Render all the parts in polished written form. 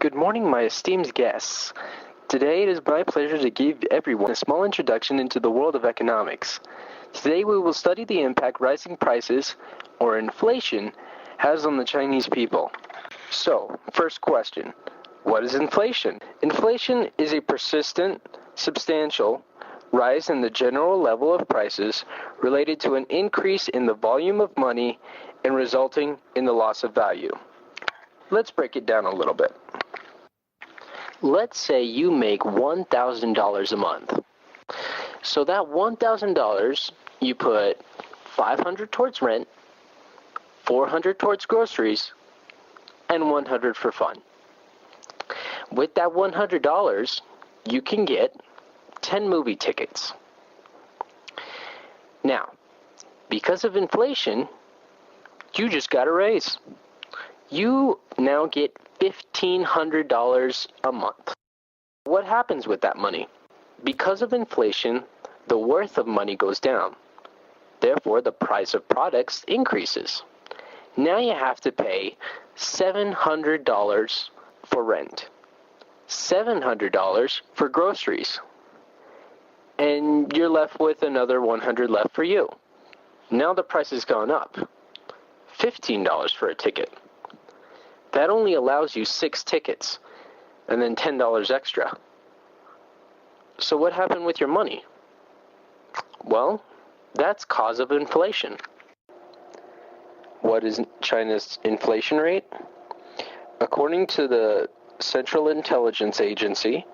Good morning, my esteemed guests. Today it is my pleasure to give everyone a small introduction into the world of economics. Today we will study the impact rising prices, or inflation, has on the Chinese people. So, first question, what is inflation? Inflation is a persistent, substantial rise in the general level of prices related to an increase in the volume of money and resulting in the loss of value. Let's break it down a little bit. Let's say you make $1,000 a month. So that $1,000, you put $500 towards rent, $400 towards groceries, and $100 for fun. With that $100, you can get 10 movie tickets. Now, because of inflation, you just got a raise. You now get $1,500 a month. What happens with that money? Because of inflation, the worth of money goes down. Therefore, the price of products increases. Now you have to pay $700 for rent, $700 for groceries, and you're left with another $100 left for you. Now the price has gone up, $15 for a ticket. That only allows you 6 tickets, and then $10 extra. So what happened with your money? Well, that's cause of inflation. What is China's inflation rate? According to the Central Intelligence Agency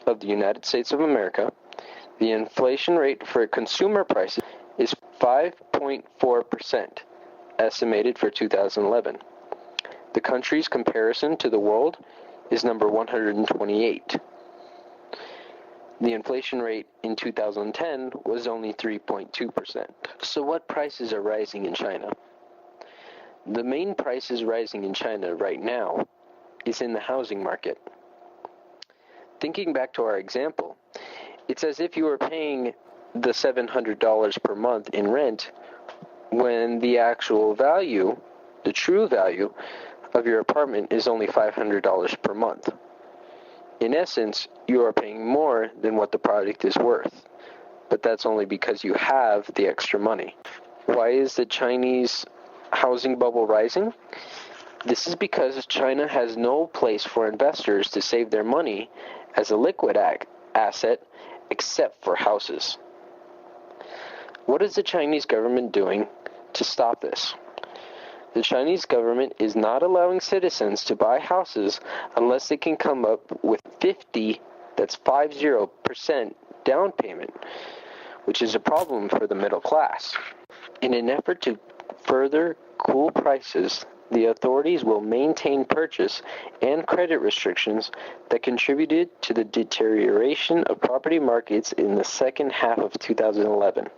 of the United States of America, the inflation rate for consumer prices is 5.4%, estimated for 2011. The country's comparison to the world is number 128. The inflation rate in 2010 was only 3.2%. So what prices are rising in China? The main prices rising in China right now is in the housing market. Thinking back to our example, it's as if you were paying the $700 per month in rent when the actual value, the true value, of your apartment is only $500 per month. In essence, you are paying more than what the product is worth, but that's only because you have the extra money. Why is the Chinese housing bubble rising? This is because China has no place for investors to save their money as a liquid asset except for houses. What is the Chinese government doing to stop this? The Chinese government is not allowing citizens to buy houses unless they can come up with 50% down payment, which is a problem for the middle class. In an effort to further cool prices, the authorities will maintain purchase and credit restrictions that contributed to the deterioration of property markets in the second half of 2011.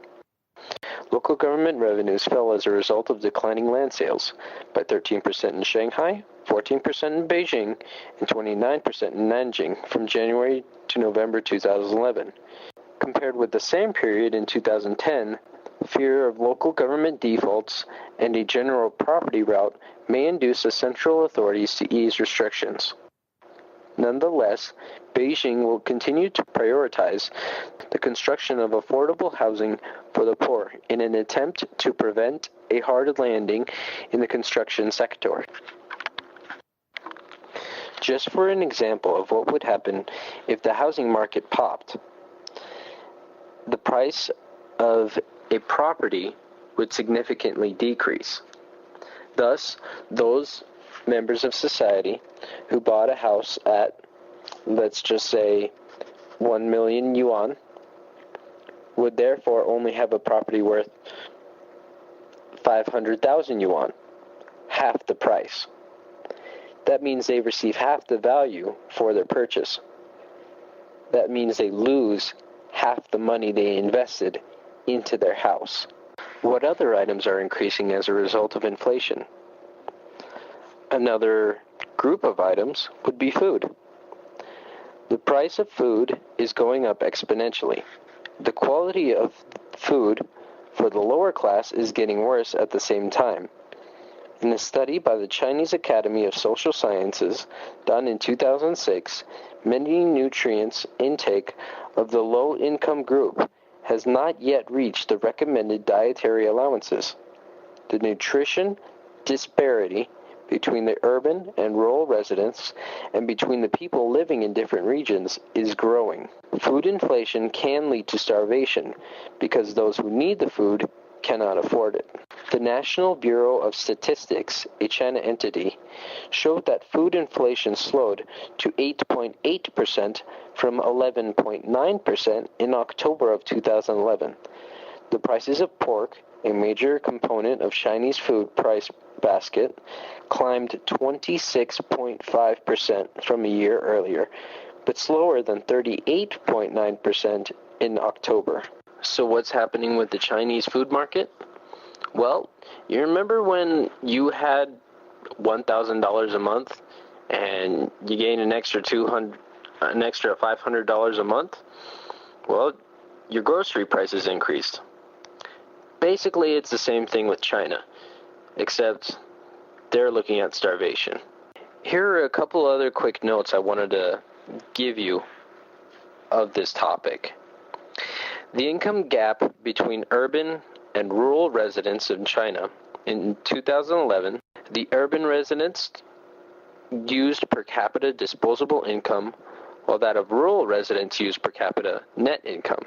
Local government revenues fell as a result of declining land sales by 13% in Shanghai, 14% in Beijing, and 29% in Nanjing from January to November 2011. Compared with the same period in 2010, fear of local government defaults and a general property rout may induce the central authorities to ease restrictions. Nonetheless, Beijing will continue to prioritize the construction of affordable housing for the poor in an attempt to prevent a hard landing in the construction sector. Just for an example of what would happen if the housing market popped, the price of a property would significantly decrease. Thus, those members of society who bought a house at, let's just say, 1 million yuan, would therefore only have a property worth 500,000 yuan, half the price. That means they receive half the value for their purchase. That means they lose half the money they invested into their house. What other items are increasing as a result of inflation? Another group of items would be food. The price of food is going up exponentially. The quality of food for the lower class is getting worse at the same time. In a study by the Chinese Academy of Social Sciences done in 2006, many nutrients intake of the low-income group has not yet reached the recommended dietary allowances. The nutrition disparity between the urban and rural residents and between the people living in different regions is growing. Food inflation can lead to starvation because those who need the food cannot afford it. The National Bureau of Statistics, a China entity, showed that food inflation slowed to 8.8% from 11.9% in October of 2011. The prices of pork, a major component of Chinese food price basket, climbed 26.5% from a year earlier, but slower than 38.9% in October. So what's happening with the Chinese food market? Well, you remember when you had $1,000 a month and you gained an extra $500 a month? Well, your grocery prices increased. Basically, it's the same thing with China, except they're looking at starvation. Here are a couple other quick notes I wanted to give you of this topic. The income gap between urban and rural residents in China in 2011, the urban residents used per capita disposable income, while that of rural residents used per capita net income.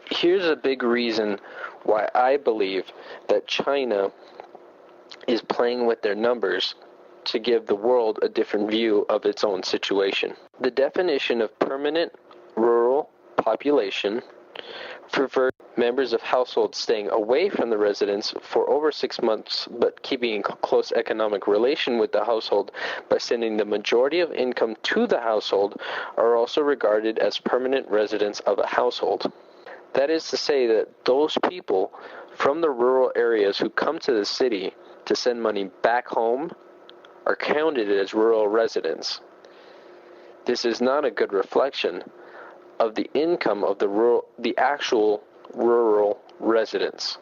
Here's a big reason why I believe that China is playing with their numbers to give the world a different view of its own situation. The definition of permanent rural population refer members of households staying away from the residence for over 6 months but keeping in close economic relation with the household by sending the majority of income to the household are also regarded as permanent residents of a household. That is to say that those people from the rural areas who come to the city to send money back home are counted as rural residents. This is not a good reflection of the income of the actual rural residents.